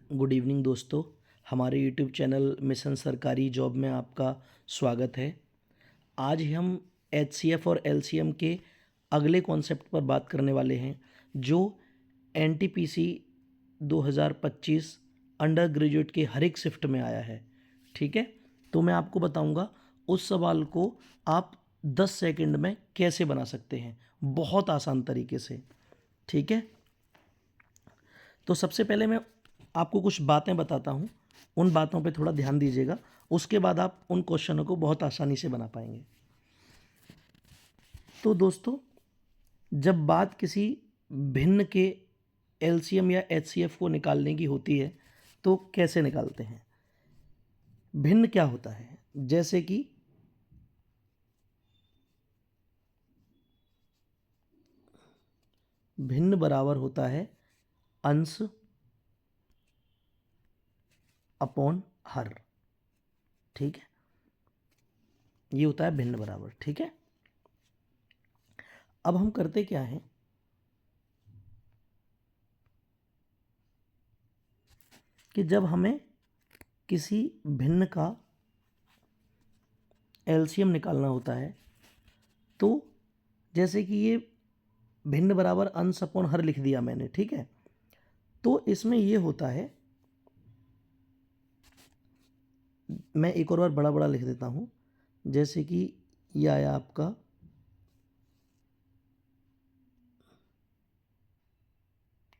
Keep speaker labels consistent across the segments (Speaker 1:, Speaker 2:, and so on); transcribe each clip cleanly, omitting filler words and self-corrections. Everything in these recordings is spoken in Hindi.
Speaker 1: गुड इवनिंग दोस्तों। हमारे यूट्यूब चैनल मिशन सरकारी जॉब में आपका स्वागत है। आज हम एचसीएफ और एलसीएम के अगले कॉन्सेप्ट पर बात करने वाले हैं जो एनटीपीसी 2025 अंडर ग्रेजुएट के हर एक शिफ्ट में आया है। ठीक है, तो मैं आपको बताऊंगा उस सवाल को आप 10 सेकंड में कैसे बना सकते हैं, बहुत आसान तरीके से। ठीक है, तो सबसे पहले मैं आपको कुछ बातें बताता हूँ, उन बातों पे थोड़ा ध्यान दीजिएगा, उसके बाद आप उन क्वेश्चनों को बहुत आसानी से बना पाएंगे। तो दोस्तों, जब बात किसी भिन्न के एलसीएम या एचसीएफ को निकालने की होती है तो कैसे निकालते हैं? भिन्न क्या होता है? जैसे कि भिन्न बराबर होता है अंश अपॉन हर। ठीक है, ये होता है भिन्न बराबर। ठीक है, अब हम करते क्या हैं कि जब हमें किसी भिन्न का एलसीएम निकालना होता है तो जैसे कि ये भिन्न बराबर अंश अपॉन हर लिख दिया मैंने। ठीक है, तो इसमें ये होता है, मैं एक और बार बड़ा बड़ा लिख देता हूं, जैसे कि ये आया आपका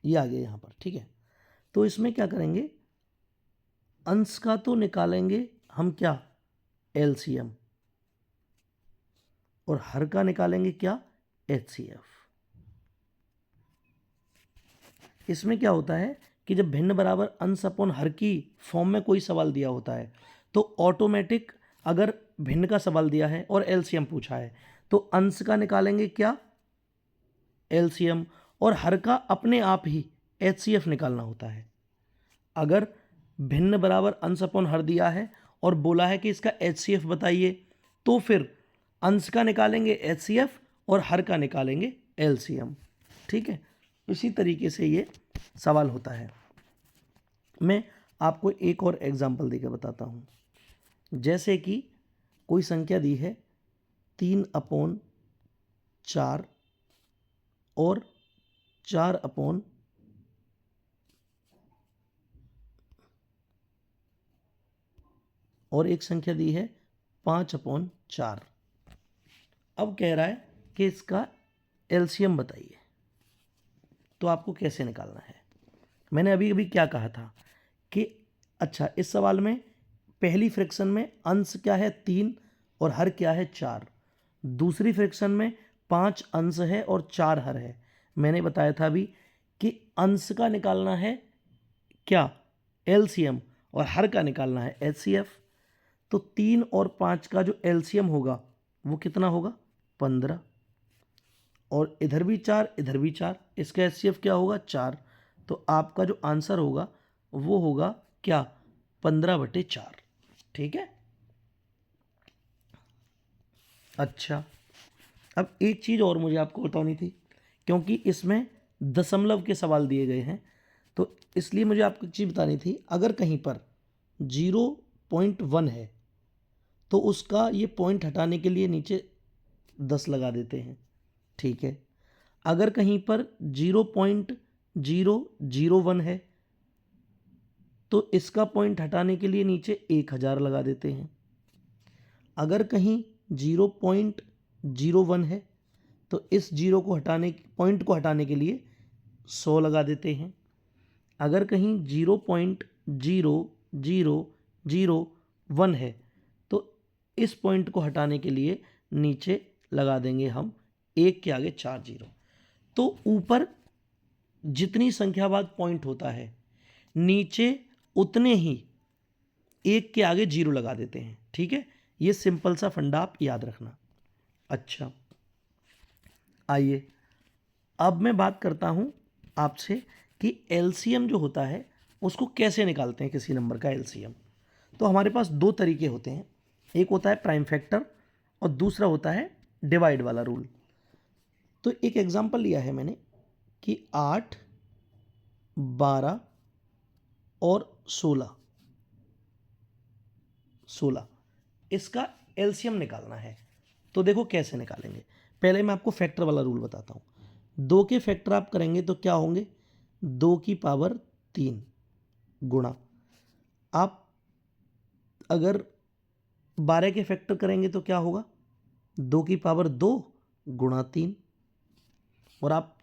Speaker 1: ये आ गया यहां पर। ठीक है, तो इसमें क्या करेंगे, अंश का तो निकालेंगे हम क्या, एलसीएम, और हर का निकालेंगे क्या, एचसीएफ। इसमें क्या होता है कि जब भिन्न बराबर अंश अपॉन हर की फॉर्म में कोई सवाल दिया होता है तो ऑटोमेटिक, अगर भिन्न का सवाल दिया है और एलसीएम पूछा है तो अंश का निकालेंगे क्या, एलसीएम, और हर का अपने आप ही एचसीएफ निकालना होता है। अगर भिन्न बराबर अंश अपॉन हर दिया है और बोला है कि इसका एचसीएफ बताइए तो फिर अंश का निकालेंगे एचसीएफ और हर का निकालेंगे एलसीएम। ठीक है, इसी तरीके से ये सवाल होता है। मैं आपको एक और एग्जांपल देकर बताता हूँ। जैसे कि कोई संख्या दी है 3/4 और 4/, और एक संख्या दी है 5/4। अब कह रहा है कि इसका एलसीएम बताइए, तो आपको कैसे निकालना है? मैंने अभी अभी क्या कहा था कि अच्छा, इस सवाल में पहली फ्रैक्शन में अंश क्या है 3 और हर क्या है 4, दूसरी फ्रैक्शन में 5 अंश है और 4 हर है। मैंने बताया था अभी कि अंश का निकालना है क्या, एलसीएम, और हर का निकालना है एचसीएफ। तो 3 और 5 का जो एलसीएम होगा वो कितना होगा, 15, और इधर भी 4 इधर भी 4, इसका एचसीएफ क्या होगा, 4। तो आपका जो आंसर होगा वो होगा क्या, 15/4। ठीक है, अच्छा, अब एक चीज़ और मुझे आपको बतानी थी, क्योंकि इसमें दशमलव के सवाल दिए गए हैं तो इसलिए मुझे आपको एक चीज़ बतानी थी। अगर कहीं पर 0.1 है तो उसका ये पॉइंट हटाने के लिए नीचे 10 लगा देते हैं। ठीक है, अगर कहीं पर 0.001 है तो इसका पॉइंट हटाने के लिए नीचे 1000 लगा देते हैं। अगर कहीं 0.01 है तो इस जीरो को हटाने, पॉइंट को हटाने के लिए 100 लगा देते हैं। अगर कहीं 0.0001 है तो इस पॉइंट को हटाने के लिए नीचे लगा देंगे हम 1 के आगे 4 जीरो। तो ऊपर जितनी संख्या बाद पॉइंट होता है नीचे उतने ही 1 के आगे 0 लगा देते हैं। ठीक है, ये सिंपल सा फंडा आप याद रखना। अच्छा, आइए अब मैं बात करता हूं आपसे कि एलसीएम जो होता है उसको कैसे निकालते हैं, किसी नंबर का एलसीएम। तो हमारे पास दो तरीके होते हैं, एक होता है प्राइम फैक्टर और दूसरा होता है डिवाइड वाला रूल। तो एक एग्जांपल लिया है मैंने कि 8, 12 और 16, 16 इसका एलसीएम निकालना है। तो देखो कैसे निकालेंगे। पहले मैं आपको फैक्टर वाला रूल बताता हूँ। 2 के फैक्टर आप करेंगे तो क्या होंगे, 2 की पावर 3 गुणा, आप अगर 12 के फैक्टर करेंगे तो क्या होगा, 2 की पावर 2 गुणा 3, और आप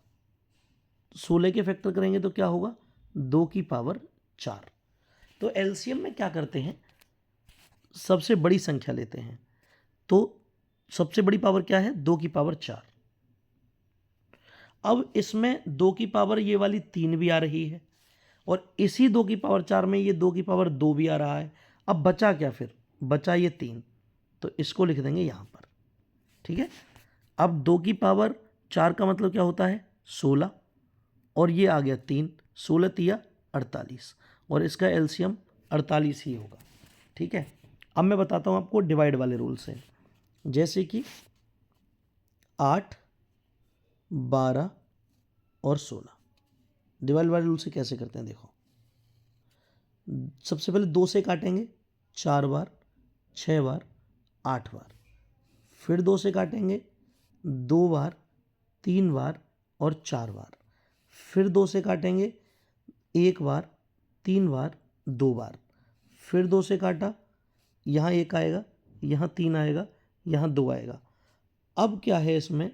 Speaker 1: 16 के फैक्टर करेंगे तो क्या होगा, 2 की पावर 4। तो एलसीएम में क्या करते हैं, सबसे बड़ी संख्या लेते हैं। तो सबसे बड़ी पावर क्या है, 2 की पावर 4। अब इसमें 2 की पावर ये वाली 3 भी आ रही है, और इसी 2 की पावर 4 में ये 2 की पावर 2 भी आ रहा है। अब बचा क्या, फिर बचा ये 3, तो इसको लिख देंगे यहाँ पर। ठीक है, अब 2 की पावर 4 का मतलब क्या होता है, 16, और ये आ गया 3, 16 तिया 48, और इसका एलसीएम 48 ही होगा। ठीक है, अब मैं बताता हूँ आपको डिवाइड वाले रूल से। जैसे कि 8, 12 और 16 डिवाइड वाले रूल से कैसे करते हैं, देखो। सबसे पहले 2 से काटेंगे 4 बार, 6 बार, 8 बार, फिर 2 से काटेंगे 2 बार, 3 बार और 4 बार, फिर 2 से काटेंगे 1 बार, 3 बार, 2 बार, फिर 2 से काटा, यहाँ 1 आएगा, यहाँ 3 आएगा, यहाँ 2 आएगा। अब क्या है इसमें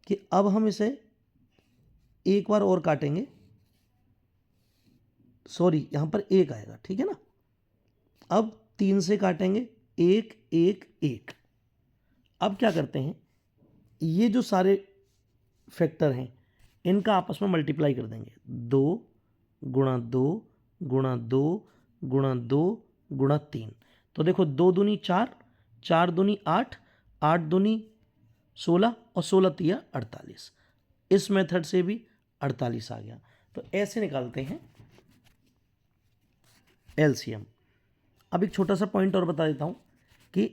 Speaker 1: कि अब हम इसे एक बार और काटेंगे, सॉरी यहाँ पर 1 आएगा, ठीक है ना। अब 3 से काटेंगे 1 1 1। अब क्या करते हैं, ये जो सारे फैक्टर हैं इनका आपस में मल्टीप्लाई कर देंगे, 2 गुणा 2 गुणा 2 गुणा 2 गुणा 3। तो देखो 2 दूनी 4, 4 दूनी 8, 8 दूनी 16 और 16 तिया 48। इस मेथड से भी 48 आ गया। तो ऐसे निकालते हैं एलसीएम। अब एक छोटा सा पॉइंट और बता देता हूँ कि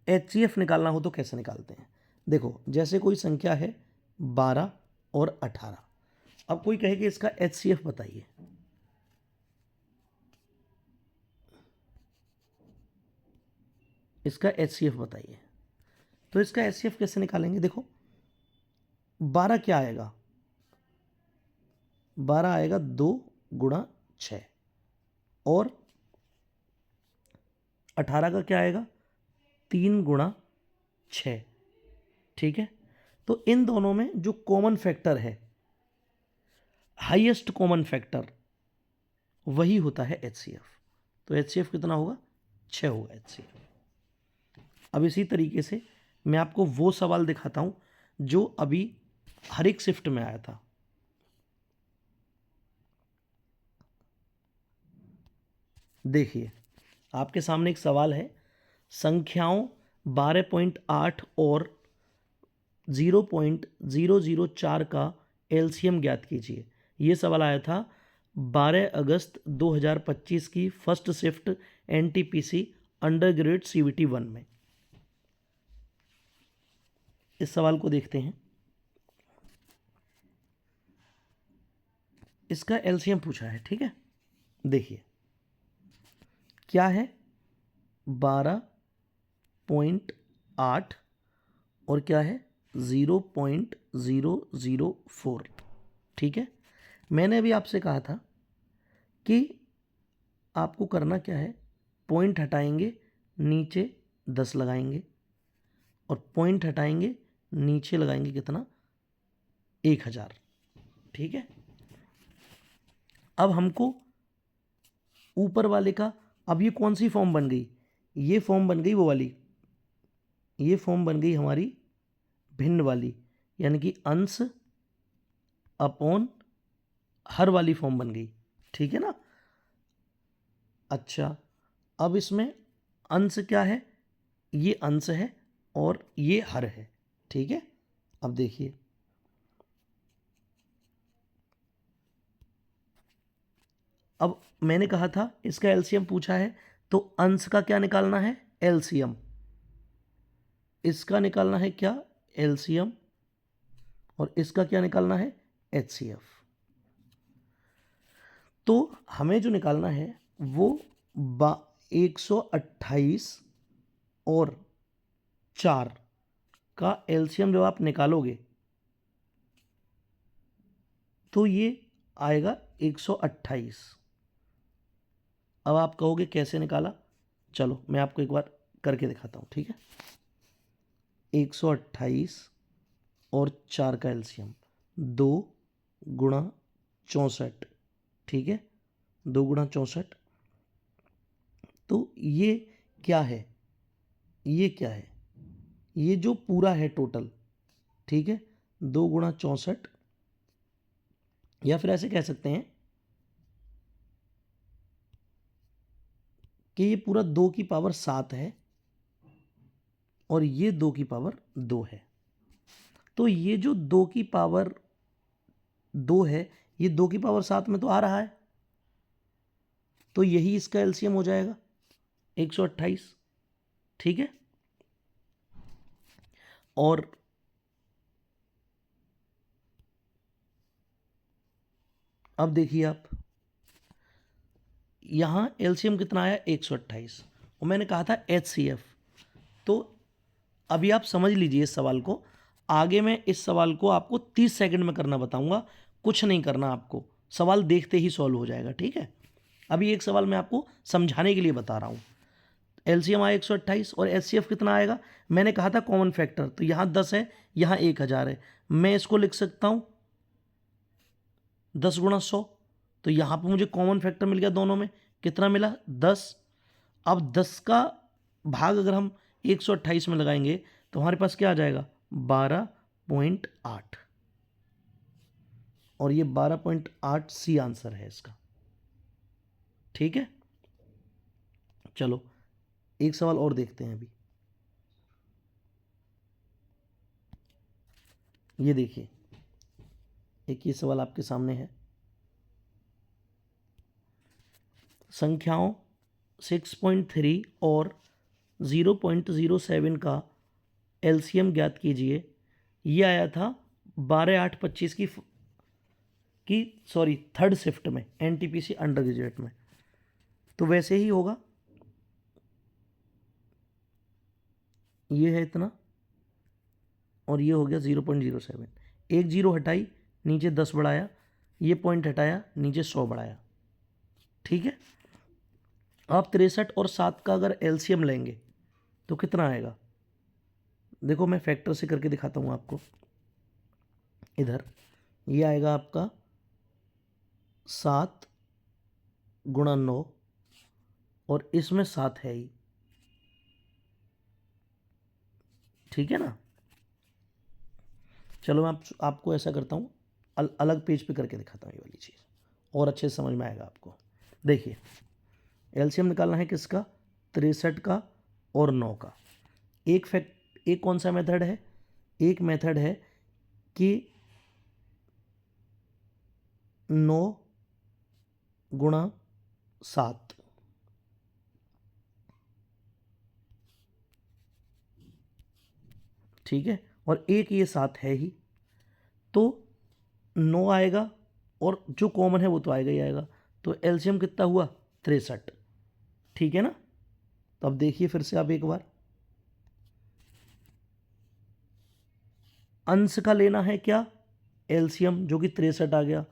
Speaker 1: एचसीएफ निकालना हो तो कैसे निकालते हैं। देखो जैसे कोई संख्या है 12 और 18, अब कोई कहे कि इसका एचसीएफ बताइए, इसका एचसीएफ बताइए। तो इसका एचसीएफ कैसे निकालेंगे, देखो 12 क्या आएगा, 12 आएगा 2 गुणा 6, और 18 का क्या आएगा, 3 गुणा 6। ठीक है, तो इन दोनों में जो कॉमन फैक्टर है, हाईएस्ट कॉमन फैक्टर, वही होता है एचसीएफ। तो एचसीएफ कितना होगा, 6 होगा एचसीएफ। अब इसी तरीके से मैं आपको वो सवाल दिखाता हूं जो अभी हर एक शिफ्ट में आया था। देखिए आपके सामने एक सवाल है, संख्याओं 12.8 और 0.004 का एलसीएम ज्ञात कीजिए। ये सवाल आया था 12 अगस्त 2025 की first shift NTPC under grade CVT 1 में। इस सवाल को देखते हैं। इसका एलसीएम पूछा है, ठीक है। देखिए क्या है, 12.8 और क्या है 0.004। ठीक है, मैंने अभी आपसे कहा था कि आपको करना क्या है, पॉइंट हटाएंगे नीचे 10 लगाएंगे, और पॉइंट हटाएंगे नीचे लगाएंगे कितना, 1000। ठीक है, अब हमको ऊपर वाले का, अब ये कौन सी फॉर्म बन गई, ये फॉर्म बन गई वो वाली, ये फॉर्म बन गई हमारी भिन्न वाली, यानी कि अंश अपॉन हर वाली फॉर्म बन गई। ठीक है ना। अच्छा, अब इसमें अंश क्या है, ये अंश है और ये हर है। ठीक है, अब देखिए अब मैंने कहा था इसका एलसीएम पूछा है, तो अंश का क्या निकालना है, एलसीएम। इसका निकालना है क्या, एलसीएम, और इसका क्या निकालना है, एचसीएफ। तो हमें जो निकालना है वो 128 और 4 का एलसीएम जब आप निकालोगे तो ये आएगा 128। अब आप कहोगे कैसे निकाला, चलो मैं आपको एक बार करके दिखाता हूँ, ठीक है। 128 और 4 का एलसीएम 2 गुणा 64, ठीक है, 2 गुणा 64। तो ये क्या है, ये क्या है, ये जो पूरा है टोटल, ठीक है, 2 गुणा 64, या फिर ऐसे कह सकते हैं कि ये पूरा 2 की पावर 7 है और ये 2 की पावर 2 है। तो ये जो 2 की पावर 2 है, ये 2 की पावर 7 में तो आ रहा है, तो यही इसका एलसीएम हो जाएगा 128, ठीक है। और अब देखिए आप, यहां एलसीएम कितना आया 128, और मैंने कहा था एचसीएफ। तो अभी आप समझ लीजिए इस सवाल को, आगे मैं इस सवाल को आपको 30 सेकंड में करना बताऊंगा, कुछ नहीं करना आपको, सवाल देखते ही सॉल्व हो जाएगा, ठीक है। अभी एक सवाल मैं आपको समझाने के लिए बता रहा हूं। एलसीएम आया 128 और एचसीएफ कितना आएगा, मैंने कहा था कॉमन फैक्टर, तो यहां 10 है, यहां 1000 है, मैं इसको लिख सकता हूं 10 गुणा 100। तो यहां पर मुझे कॉमन फैक्टर मिल गया, दोनों में कितना मिला 10। अब 10 का भाग अगर हम 128 में लगाएंगे तो हमारे पास क्या आ जाएगा 12.8, और ये 12.8 सी आंसर है इसका, ठीक है। चलो एक सवाल और देखते हैं अभी। ये देखिए, एक ये सवाल आपके सामने है, संख्याओं 6.3 और 0.07 का एलसीएम ज्ञात कीजिए। ये आया था 12/8/25 की सॉरी थर्ड शिफ्ट में, एनटीपीसी अंडर ग्रेजुएट में। तो वैसे ही होगा, ये है इतना और ये हो गया 0.07, एक जीरो हटाई नीचे 10 बढ़ाया, ये पॉइंट हटाया नीचे 100 बढ़ाया, ठीक है। आप 63 और 7 का अगर एलसीएम लेंगे तो कितना आएगा, देखो मैं फैक्टर से करके दिखाता हूँ आपको। इधर ये आएगा आपका 7 गुणा 9 और इसमें 7 है ही, ठीक है ना। चलो मैं आपको ऐसा करता हूँ, अलग पेज पे करके दिखाता हूँ ये वाली चीज़, और अच्छे से समझ में आएगा आपको। देखिए एलसीएम निकालना है किसका, 63 का और 9 का। एक कौन सा मेथड है, एक मेथड है कि 9 गुणा 7, ठीक है, और एक ये 7 है ही, तो 9 आएगा और जो कॉमन है वो तो आएगा ही आएगा, तो एलसीएम कितना हुआ 63, ठीक है ना। तो अब देखिए फिर से आप एक बार, अंश का लेना है क्या एलसीएम जो कि 63 आ गया,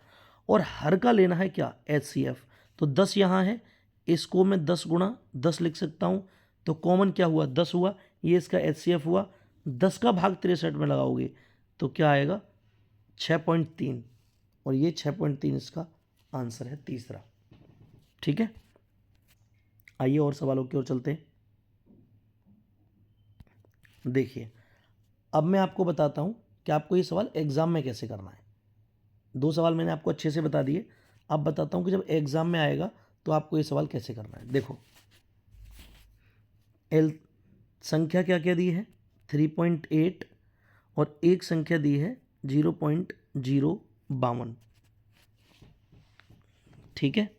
Speaker 1: और हर का लेना है क्या एचसीएफ। तो 10 यहाँ है, इसको मैं 10 गुणा 10 लिख सकता हूँ, तो कॉमन क्या हुआ 10 हुआ, ये इसका एचसीएफ हुआ। 10 का भाग 63 में लगाओगे तो क्या आएगा 6.3, और ये 6.3 इसका आंसर है तीसरा, ठीक है। आइए और सवालों की ओर चलते हैं। देखिए अब मैं आपको बताता हूँ कि आपको ये सवाल एग्जाम में कैसे करना है। 2 सवाल मैंने आपको अच्छे से बता दिए, अब बताता हूँ कि जब एग्जाम में आएगा तो आपको ये सवाल कैसे करना है। देखो संख्या क्या क्या दी है 3.8 और एक संख्या दी है 0.052, ठीक है,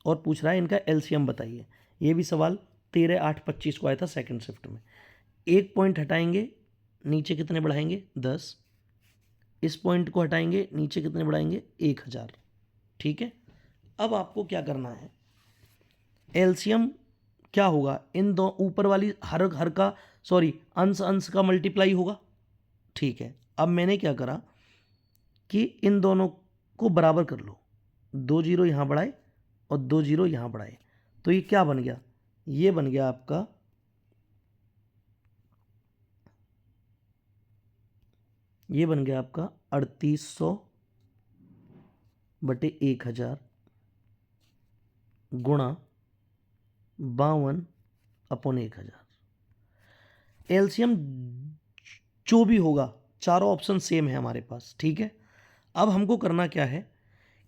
Speaker 1: और पूछ रहा है इनका एलसीएम बताइए। ये भी सवाल 13/8/25 को आया था सेकंड शिफ्ट में। एक पॉइंट हटाएंगे नीचे कितने बढ़ाएंगे 10, इस पॉइंट को हटाएंगे नीचे कितने बढ़ाएंगे 1000, ठीक है। अब आपको क्या करना है, एलसीएम क्या होगा, इन दो ऊपर वाली हर का अंश अंश का मल्टीप्लाई होगा। ठीक है, अब मैंने क्या करा कि इन दोनों को बराबर कर लो, 2 जीरो यहाँ बढ़ाए और 2 जीरो यहाँ बढ़ाए, तो ये क्या बन गया, ये बन गया आपका ये बन गया आपका 3800 बटे 1000 गुणा 52 अपॉन 1000। एलसीएम जो भी होगा, चारों ऑप्शन सेम है हमारे पास। ठीक है, अब हमको करना क्या है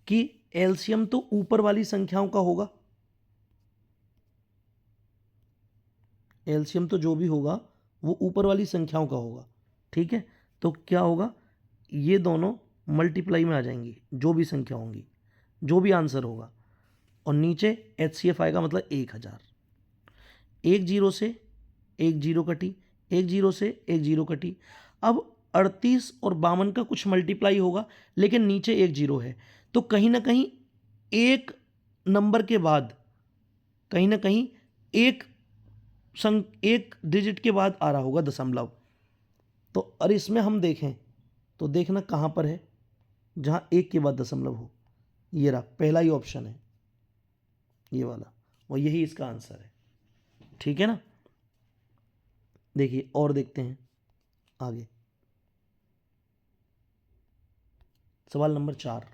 Speaker 1: कि एलसीएम तो ऊपर वाली संख्याओं का होगा, एलसीएम तो जो भी होगा वो ऊपर वाली संख्याओं का होगा। ठीक है, तो क्या होगा, ये दोनों मल्टीप्लाई में आ जाएंगी, जो भी संख्या होंगी, जो भी आंसर होगा, और नीचे HCF आएगा, मतलब 1000। एक जीरो से एक जीरो कटी, एक जीरो से एक जीरो कटी। अब 38 और 52 का कुछ मल्टीप्लाई होगा, लेकिन नीचे एक जीरो है, तो कहीं ना कहीं एक नंबर के बाद, कहीं ना कहीं एक एक डिजिट के बाद आ रहा होगा दशमलव। तो और इसमें हम देखें तो देखना कहाँ पर है, जहाँ एक के बाद दशमलव हो। ये रहा, पहला ही ऑप्शन है ये वाला, और यही इसका आंसर है। ठीक है ना, देखिए और देखते हैं आगे। सवाल नंबर 4,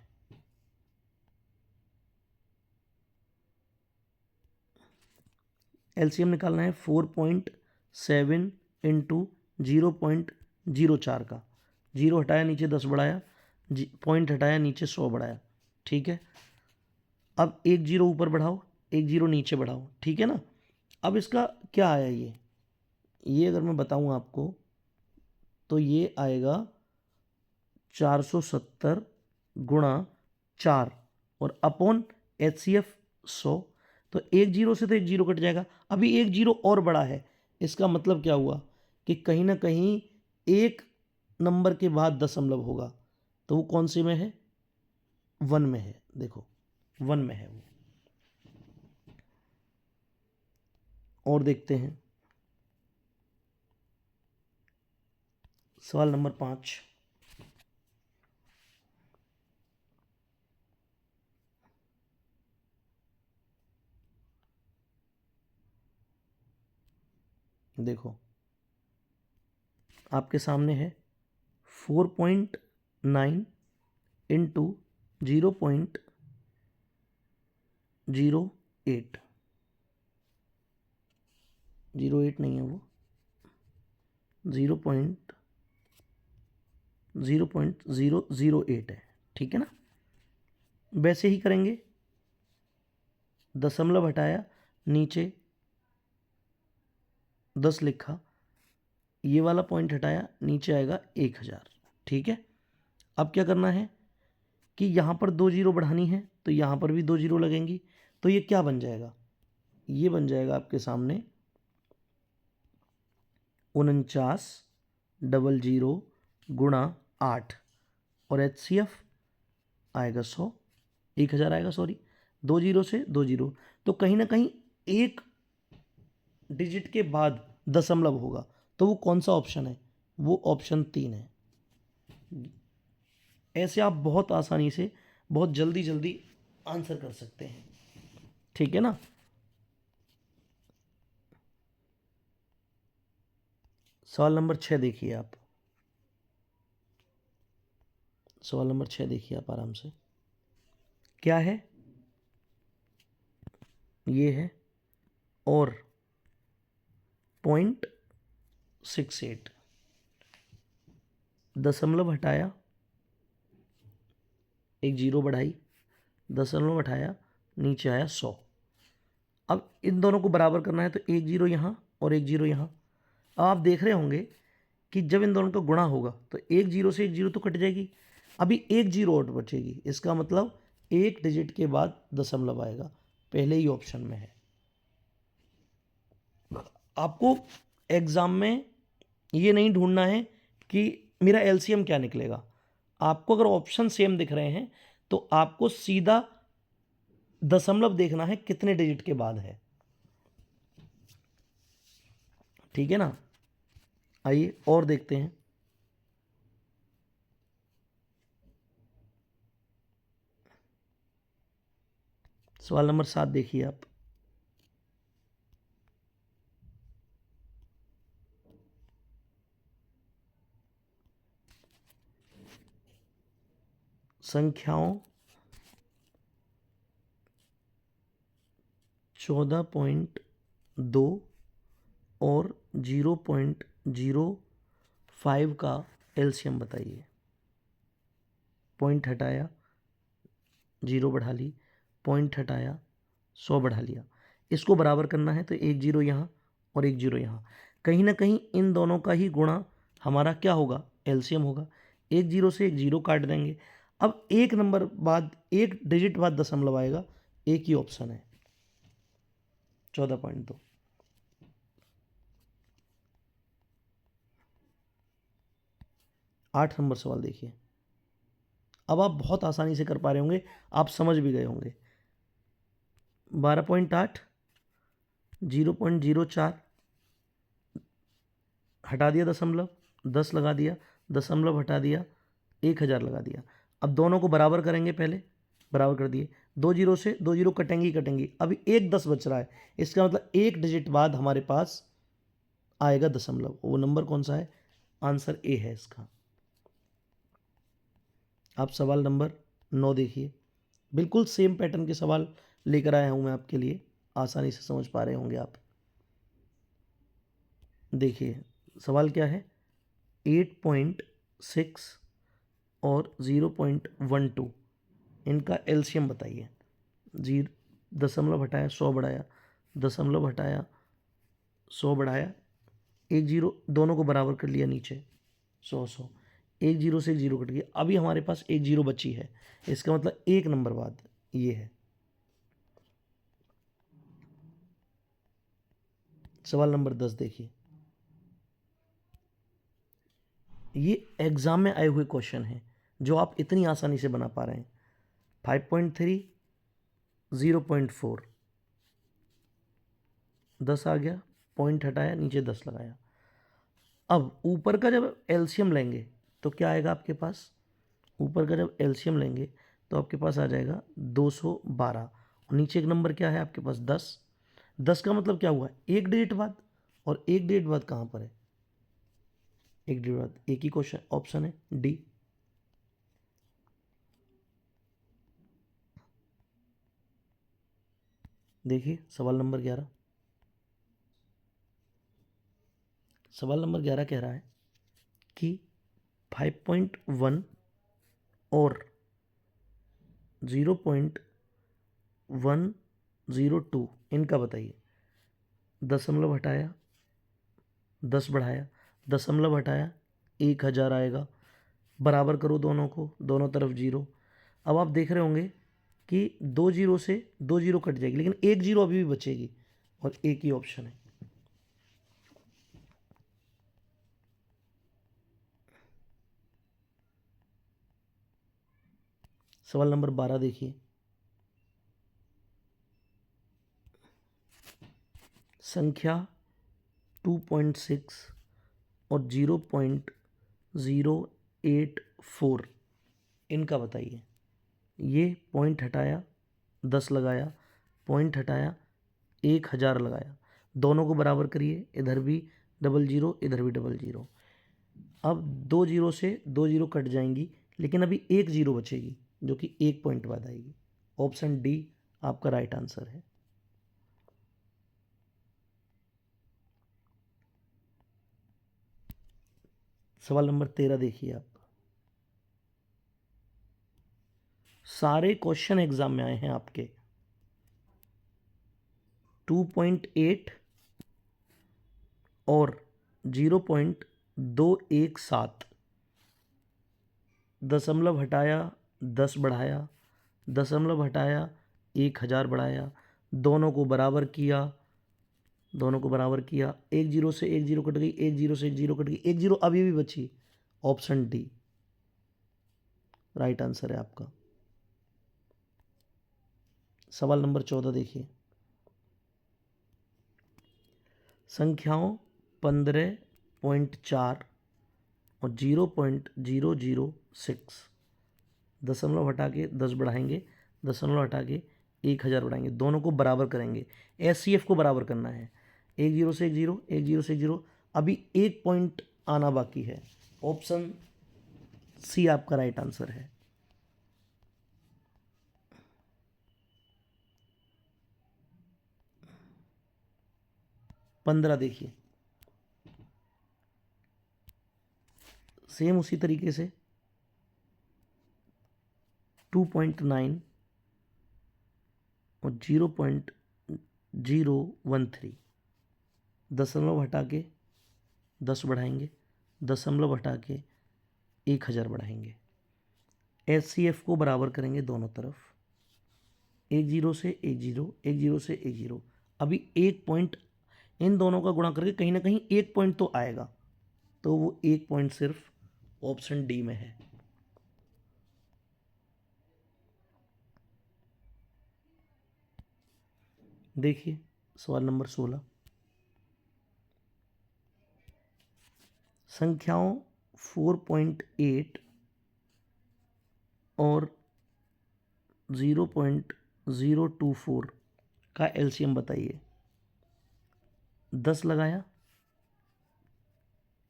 Speaker 1: एलसीएम निकालना है 4.7 इंटू 0.04 का। जीरो हटाया नीचे 10 बढ़ाया, पॉइंट हटाया नीचे 100 बढ़ाया। ठीक है, अब एक जीरो ऊपर बढ़ाओ, एक जीरो नीचे बढ़ाओ। ठीक है ना, अब इसका क्या आया, ये अगर मैं बताऊं आपको तो ये आएगा 470 गुणा 4 और अपॉन HCF 100। तो एक जीरो से तो एक जीरो कट जाएगा, अभी एक जीरो और बड़ा है, इसका मतलब क्या हुआ कि कहीं ना कहीं एक नंबर के बाद दशमलव होगा, तो वो कौन से में है, 1 में है। देखो 1 में है वो। और देखते हैं सवाल नंबर 5, देखो आपके सामने है 4.9 इंटू 0.08, 08 नहीं है वो, 0.008 है। ठीक है ना, वैसे ही करेंगे, दशमलव हटाया, नीचे 10 लिखा, ये वाला पॉइंट हटाया, नीचे आएगा 1000। ठीक है, अब क्या करना है कि यहाँ पर 2 जीरो बढ़ानी है, तो यहाँ पर भी 2 जीरो लगेंगी, तो ये क्या बन जाएगा, ये बन जाएगा आपके सामने 4900 गुणा 8 और HCF आएगा 100, 1000 आएगा, 2 जीरो से 2 जीरो, तो कहीं ना कहीं एक डिजिट के बाद दशमलव होगा, तो वो कौन सा ऑप्शन है, वो ऑप्शन 3 है। ऐसे आप बहुत आसानी से बहुत जल्दी जल्दी आंसर कर सकते हैं। ठीक है ना, सवाल नंबर 6 देखिए आप, सवाल नंबर 6 देखिए आप आराम से, क्या है, ये है और 0.68, दशमलव हटाया, एक जीरो बढ़ाई, दशमलव हटाया, नीचे आया 100। अब इन दोनों को बराबर करना है, तो एक जीरो यहाँ और एक जीरो यहाँ। अब आप देख रहे होंगे कि जब इन दोनों का गुणा होगा तो एक जीरो से एक जीरो तो कट जाएगी, अभी एक जीरो और बचेगी, इसका मतलब एक डिजिट के बाद दशमलव आएगा, पहले ही ऑप्शन में है। आपको एग्जाम में ये नहीं ढूंढना है कि मेरा एलसीएम क्या निकलेगा, आपको अगर ऑप्शन सेम दिख रहे हैं तो आपको सीधा दशमलव देखना है कितने डिजिट के बाद है, ठीक है ना। आइए और देखते हैं। सवाल नंबर 7 देखिए आप। संख्याओं 14.2 और 0.05 का एलसीएम बताइए। पॉइंट हटाया, 0 बढ़ा ली, पॉइंट हटाया, 100 बढ़ा लिया। इसको बराबर करना है तो एक जीरो यहाँ और एक जीरो यहाँ, कहीं ना कहीं इन दोनों का ही गुणा हमारा क्या होगा, एलसीएम होगा। एक जीरो से एक जीरो काट देंगे। अब एक नंबर बाद, एक डिजिट बाद दशमलव आएगा, एक ही ऑप्शन है 14.2। 8 नंबर सवाल देखिए। अब आप बहुत आसानी से कर पा रहे होंगे, आप समझ भी गए होंगे। 12.8, 0.04 हटा दिया दशमलव, 10 लगा दिया, दशमलव हटा दिया, 1000 लगा दिया। अब दोनों को बराबर करेंगे, पहले बराबर कर दिए, दो जीरो से दो जीरो कटेंगी कटेंगी, अभी एक 10 बच रहा है। इसका मतलब एक डिजिट बाद हमारे पास आएगा दशमलव। वो नंबर कौन सा है, आंसर ए है इसका। आप सवाल नंबर 9 देखिए। बिल्कुल सेम पैटर्न के सवाल लेकर आया हूं मैं आपके लिए, आसानी से समझ पा रहे होंगे आप। देखिए सवाल क्या है, 8.6 और 0.12 इनका एलसीएम बताइए। दशमलव हटाया, 100 बढ़ाया, दशमलव हटाया, 100 बढ़ाया, एक जीरो, दोनों को बराबर कर लिया नीचे, 100 एक जीरो से एक जीरो कट गया। अभी हमारे पास एक जीरो बची है, इसका मतलब एक नंबर बाद ये है। सवाल नंबर 10 देखिए। ये एग्जाम में आए हुए क्वेश्चन हैं जो आप इतनी आसानी से बना पा रहे हैं। 5.3, 0.4, 10 आ गया, पॉइंट हटाया, नीचे 10 लगाया। अब ऊपर का जब एलसीएम लेंगे तो क्या आएगा आपके पास, ऊपर का जब एलसीएम लेंगे तो आपके पास आ जाएगा 212, और नीचे एक नंबर क्या है आपके पास, 10। 10 का मतलब क्या हुआ, एक डिजिट बाद, और एक डिजिट बाद कहाँ पर है, एक डिजिट बाद, एक ही क्वेश्चन ऑप्शन है डी। देखिए सवाल नंबर 11। सवाल नंबर 11 कह रहा है कि 5.1 और 0.102 इनका बताइए। दशमलव हटाया, 10 बढ़ाया, दशमलव हटाया, 1000 आएगा। बराबर करो दोनों को, दोनों तरफ जीरो। अब आप देख रहे होंगे कि दो जीरो से दो जीरो कट जाएगी, लेकिन एक जीरो अभी भी बचेगी, और एक ही ऑप्शन है। सवाल नंबर 12 देखिए। संख्या 2.6 और 0.084 इनका बताइए। ये पॉइंट हटाया, 10 लगाया, पॉइंट हटाया, 1000 लगाया, दोनों को बराबर करिए, इधर भी डबल जीरो, इधर भी डबल जीरो। अब दो जीरो से दो जीरो कट जाएंगी, लेकिन अभी एक जीरो बचेगी जो कि एक पॉइंट बाद आएगी। ऑप्शन डी आपका राइट आंसर है। सवाल नंबर 13 देखिए आप। सारे क्वेश्चन एग्जाम में आए हैं आपके। 2.8 और 0.217, दशमलव हटाया, 10 बढ़ाया, दशमलव हटाया, 1000 बढ़ाया, दोनों को बराबर किया, दोनों को बराबर किया, एक जीरो से एक जीरो कट गई, एक जीरो से एक जीरो कट गई, एक जीरो अभी भी बची। ऑप्शन डी राइट आंसर है आपका। सवाल नंबर 14 देखिए, संख्याओं 15.4 और 0.006 दशमलव हटा के 10 बढ़ाएंगे, दशमलव हटा के 1000 बढ़ाएंगे, दोनों को बराबर करेंगे। एचसीएफ को बराबर करना है, 10 से 10, 10 से 0। अभी एक पॉइंट आना बाकी है। ऑप्शन सी आपका राइट आंसर है। पंद्रह देखिए, सेम उसी तरीके से 2.9 और 0.013 दशमलव हटा के 10 बढ़ाएंगे, दशमलव हटा के 1000 बढ़ाएंगे। एचसीएफ को बराबर करेंगे दोनों तरफ, 10 से 10, 10 से 10। अभी एक पॉइंट इन दोनों का गुणा करके कहीं ना कहीं एक पॉइंट तो आएगा, तो वो एक पॉइंट सिर्फ ऑप्शन डी में है। देखिए सवाल नंबर 16, संख्याओं 4.8 और 0.024 का एलसीएम बताइए। 10 लगाया,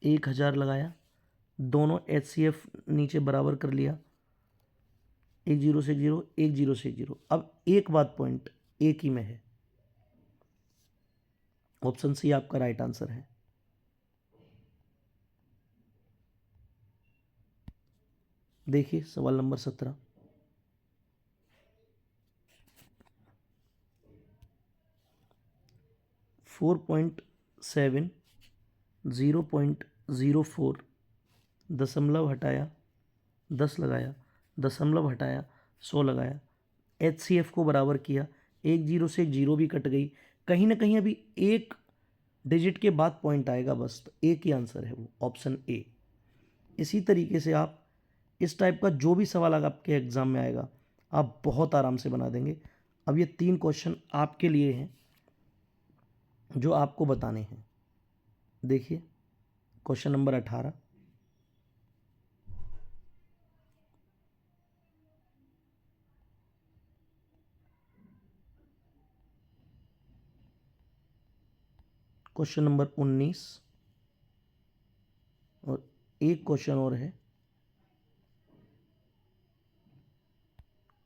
Speaker 1: 1000 लगाया, दोनों एचसीएफ नीचे बराबर कर लिया, 10 से 0, 10 से 0। अब एक बात पॉइंट एक ही में है। ऑप्शन सी आपका राइट आंसर है। देखिए सवाल नंबर 17, फोर पॉइंट 7, 0.04 दशमलव हटाया 10 लगाया, दशमलव हटाया 100 लगाया, एचसीएफ को बराबर किया, 10 से 0 भी कट गई, कहीं ना कहीं अभी एक डिजिट के बाद पॉइंट आएगा बस, तो एक ही आंसर है वो, ऑप्शन ए। इसी तरीके से आप इस टाइप का जो भी सवाल अगर आपके एग्जाम में आएगा आप बहुत आराम से बना देंगे। अब ये 3 क्वेश्चन आपके लिए हैं जो आपको बताने हैं। देखिए क्वेश्चन नंबर 18, क्वेश्चन नंबर 19 और एक क्वेश्चन और है,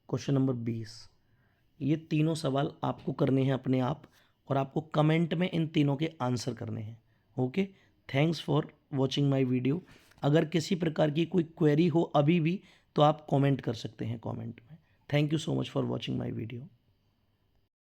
Speaker 1: क्वेश्चन नंबर 20। ये तीनों सवाल आपको करने हैं अपने आप, और आपको कमेंट में इन तीनों के आंसर करने हैं। Okay, thanks for watching my video. अगर किसी प्रकार की कोई क्वेरी हो अभी भी तो आप कमेंट कर सकते हैं कमेंट में। Thank you so much for watching my video.